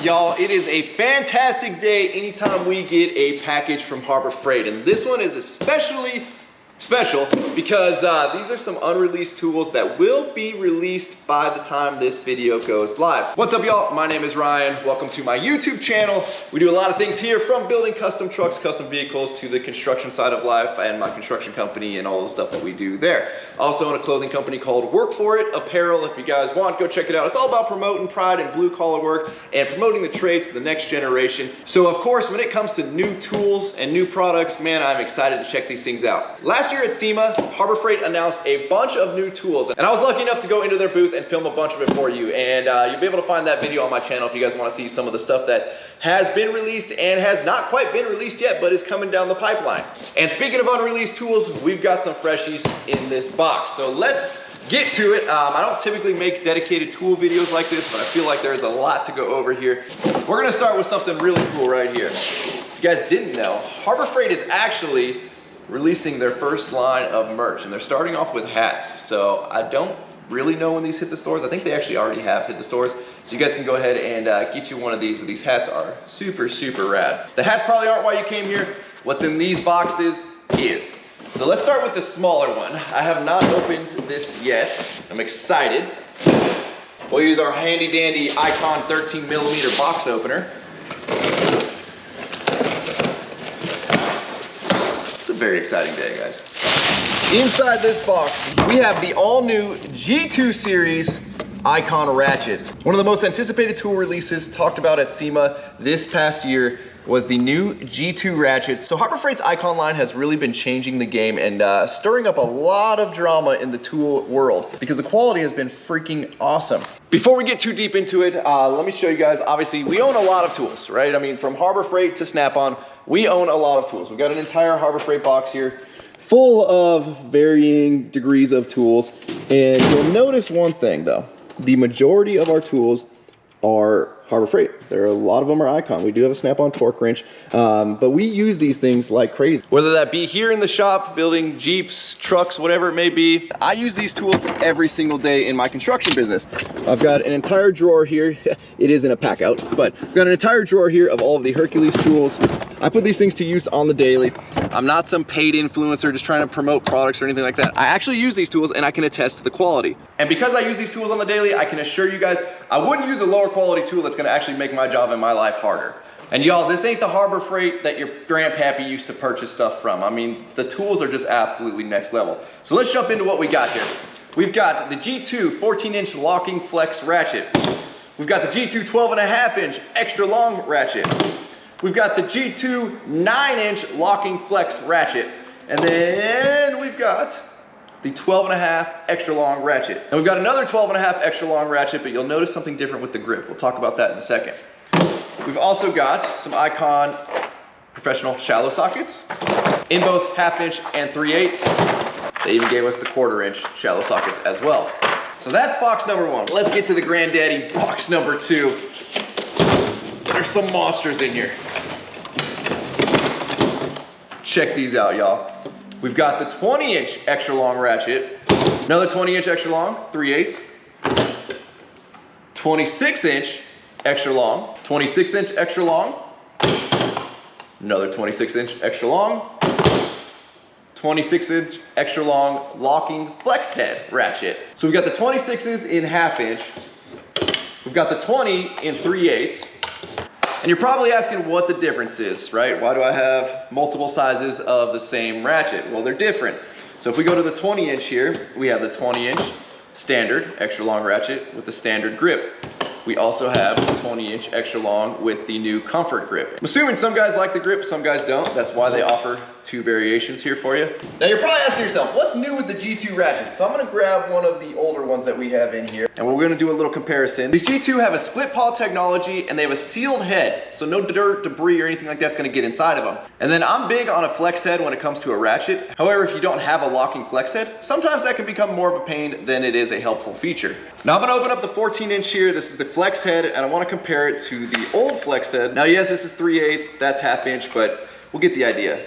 Y'all, it is a fantastic day anytime we get a package from Harbor Freight, and this one is especially special because these are some unreleased tools that will be released by the time this video goes live. What's up, y'all? My name is Ryan. Welcome to my YouTube channel. We do a lot of things here, from building custom trucks, custom vehicles, to the construction side of life and my construction company and all the stuff that we do there. Also own a clothing company called Work For It Apparel. If you guys want, go check it out. It's all about promoting pride in blue collar work and promoting the trades to the next generation. So of course, when it comes to new tools and new products, man, I'm excited to check these things out. Last year at SEMA, Harbor Freight announced a bunch of new tools, and I was lucky enough to go into their booth and film a bunch of it for you. And you'll be able to find that video on my channel if you guys want to see some of the stuff that has been released and has not quite been released yet, but is coming down the pipeline. And speaking of unreleased tools, we've got some freshies in this box. So let's get to it. I don't typically make dedicated tool videos like this, but I feel like there's a lot to go over here. We're gonna start with something really cool right here. If you guys didn't know, Harbor Freight is actually releasing their first line of merch, and they're starting off with hats. So I don't really know when these hit the stores. I think they actually already have hit the stores. So you guys can go ahead and get you one of these, but these hats are super, super rad. The hats probably aren't why you came here. What's in these boxes is. So let's start with the smaller one. I have not opened this yet. I'm excited. We'll use our handy dandy iYing 13mm box opener. It's a very exciting day, guys. Inside this box, we have the all-new G2 series iYing ratchets. One of the most anticipated tool releases talked about at SEMA this past year was the new G2 ratchets. So Harbor Freight's iYing line has really been changing the game and stirring up a lot of drama in the tool world because the quality has been freaking awesome. Before we get too deep into it, let me show you guys. Obviously, we own a lot of tools, right? I mean, from Harbor Freight to Snap-on, we own a lot of tools. We've got an entire Harbor Freight box here full of varying degrees of tools. And you'll notice one thing though, the majority of our tools are Harbor Freight. A lot of them are iYing. We do have a snap-on torque wrench, but we use these things like crazy. Whether that be here in the shop, building Jeeps, trucks, whatever it may be, I use these tools every single day in my construction business. I've got an entire drawer here. It isn't a pack out, but I've got an entire drawer here of all of the Hercules tools. I put these things to use on the daily. I'm not some paid influencer just trying to promote products or anything like that. I actually use these tools and I can attest to the quality. And because I use these tools on the daily, I can assure you guys, I wouldn't use a lower quality tool that's gonna actually make my job in my life harder. And y'all, this ain't the Harbor Freight that your grandpappy used to purchase stuff from. I mean, the tools are just absolutely next level. So let's jump into what we got here. We've got the G2 14-inch locking flex ratchet. We've got the G2 12.5-inch extra long ratchet. We've got the G2 9-inch locking flex ratchet. And then we've got the 12.5 extra long ratchet. And we've got another 12.5 extra long ratchet, but you'll notice something different with the grip. We'll talk about that in a second. We've also got some iYing professional shallow sockets in both 1/2-inch and 3/8. They even gave us the 1/4-inch shallow sockets as well. So that's box number one. Let's get to the granddaddy box number two. There's some monsters in here. Check these out, y'all. We've got the 20-inch extra long ratchet, another 20-inch extra long, 3/8, 26-inch extra long, 26-inch extra long, another 26-inch extra long, 26-inch extra long locking flex head ratchet. So we've got the 26s in 1/2-inch, we've got the 20 in 3/8. And you're probably asking what the difference is, right? Why do I have multiple sizes of the same ratchet? Well, they're different. So if we go to the 20-inch here, we have the 20-inch standard extra long ratchet with the standard grip. We also have the 20-inch extra long with the new comfort grip. I'm assuming some guys like the grip, some guys don't. That's why they offer two variations here for you. Now you're probably asking yourself, what's new with the G2 ratchet? So I'm gonna grab one of the older ones that we have in here, and we're gonna do a little comparison. These G2 have a split pawl technology, and they have a sealed head, so no dirt, debris, or anything like that's gonna get inside of them. And then I'm big on a flex head when it comes to a ratchet. However, if you don't have a locking flex head, sometimes that can become more of a pain than it is a helpful feature. Now I'm gonna open up the 14-inch here. This is the flex head, and I wanna compare it to the old flex head. Now yes, this is 3/8, that's 1/2-inch, but we'll get the idea.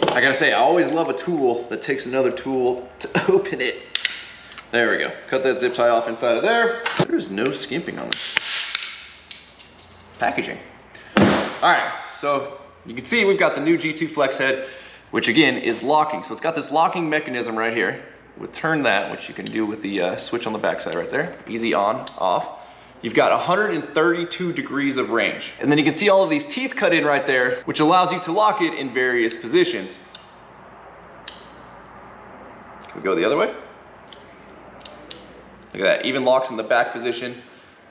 I gotta say, I always love a tool that takes another tool to open it. There we go. Cut that zip tie off inside of there. There's no skimping on this. packaging. All right, so you can see we've got the new G2 flex head, which again is locking. So it's got this locking mechanism right here. We'll turn that, which you can do with the switch on the backside right there. Easy on, off. You've got 132 degrees of range. And then you can see all of these teeth cut in right there, which allows you to lock it in various positions. Can we go the other way? Look at that, even locks in the back position.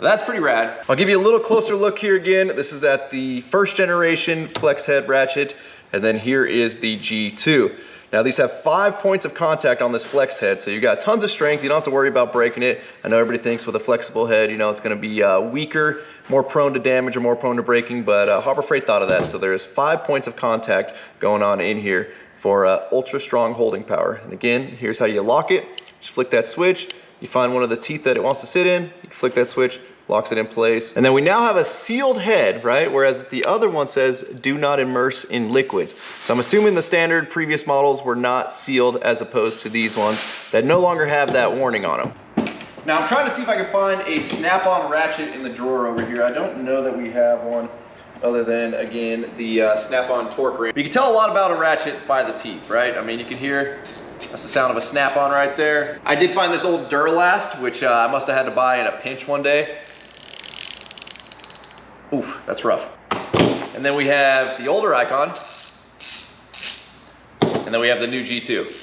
That's pretty rad. I'll give you a little closer look here again. This is at the first generation flex head ratchet, and then here is the G2. Now these have 5 points of contact on this flex head, so you got tons of strength. You don't have to worry about breaking it. I know everybody thinks with a flexible head, you know, it's gonna be weaker, more prone to damage or more prone to breaking, but Harbor Freight thought of that. So there's 5 points of contact going on in here for ultra strong holding power. And again, here's how you lock it. Just flick that switch. You find one of the teeth that it wants to sit in, you flick that switch, locks it in place. And then we now have a sealed head, right? Whereas the other one says, do not immerse in liquids. So I'm assuming the standard previous models were not sealed as opposed to these ones that no longer have that warning on them. Now I'm trying to see if I can find a snap-on ratchet in the drawer over here. I don't know that we have one other than, again, the snap-on torque wrench. You can tell a lot about a ratchet by the teeth, right? I mean, you can hear, that's the sound of a snap-on right there. I did find this old Duralast, which I must have had to buy in a pinch one day. Oof, that's rough. And then we have the older Icon. And then we have the new G2.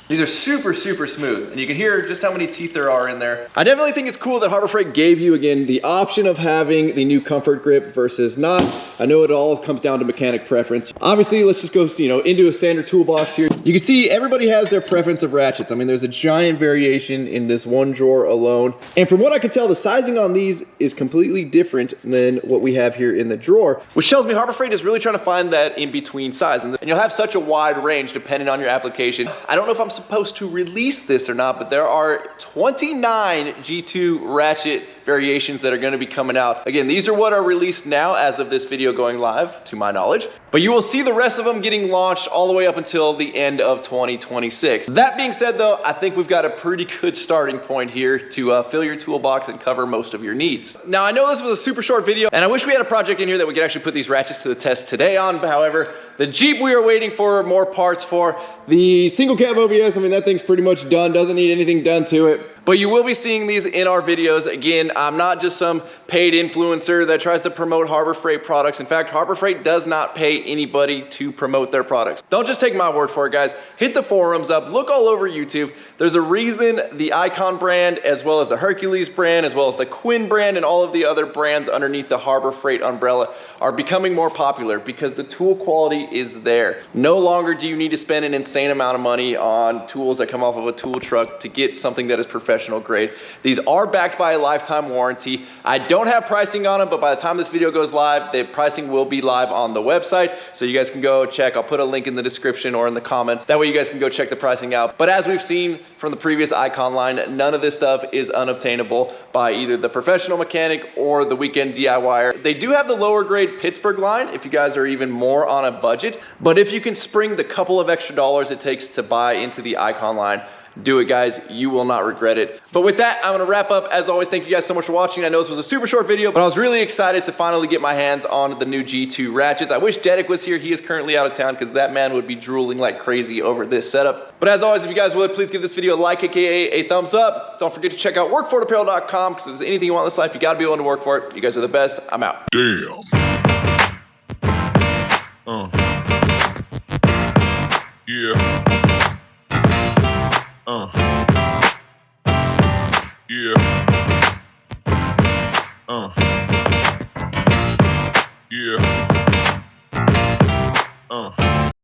These are super, super smooth, and you can hear just how many teeth there are in there. I definitely think it's cool that Harbor Freight gave you, again, the option of having the new comfort grip versus not. I know it all comes down to mechanic preference. Obviously, let's just go, you know, into a standard toolbox here. You can see everybody has their preference of ratchets. I mean, there's a giant variation in this one drawer alone. And from what I can tell, the sizing on these is completely different than what we have here in the drawer, which tells me Harbor Freight is really trying to find that in-between size. And you'll have such a wide range depending on your application. I don't know if I'm supposed to release this or not, but there are 29 G2 ratchet variations that are going to be coming out. Again, these are what are released now as of this video going live, to my knowledge, but you will see the rest of them getting launched all the way up until the end of 2026. That being said though, I think we've got a pretty good starting point here to fill your toolbox and cover most of your needs. Now I know this was a super short video and I wish we had a project in here that we could actually put these ratchets to the test today on. However, the Jeep we are waiting for more parts for. The single cab OBS, I mean, that thing's pretty much done, doesn't need anything done to it. But you will be seeing these in our videos. Again, I'm not just some paid influencer that tries to promote Harbor Freight products. In fact, Harbor Freight does not pay anybody to promote their products. Don't just take my word for it, guys. Hit the forums up, look all over YouTube. There's a reason the Icon brand, as well as the Hercules brand, as well as the Quinn brand, and all of the other brands underneath the Harbor Freight umbrella are becoming more popular because the tool quality is there. No longer do you need to spend an insane amount of money on tools that come off of a tool truck to get something that is professional grade. These are backed by a lifetime warranty. I don't have pricing on them, but by the time this video goes live, the pricing will be live on the website, so you guys can go check. I'll put a link in the description or in the comments. That way you guys can go check the pricing out. But as we've seen from the previous Icon line, none of this stuff is unobtainable by either the professional mechanic or the weekend DIYer. They do have the lower grade Pittsburgh line if you guys are even more on a budget, but if you can spring the couple of extra dollars it takes to buy into the Icon line, do it, guys. You will not regret it. But with that, I'm gonna wrap up. As always, thank you guys so much for watching. I know this was a super short video, but I was really excited to finally get my hands on the new G2 ratchets. I wish Dedek was here. He is currently out of town because that man would be drooling like crazy over this setup. But as always, if you guys would, please give this video a like, aka a thumbs up. Don't forget to check out workforapparel.com because if there's anything you want in this life, you gotta be willing to work for it. You guys are the best. I'm out. Damn. Yeah. Yeah. Yeah.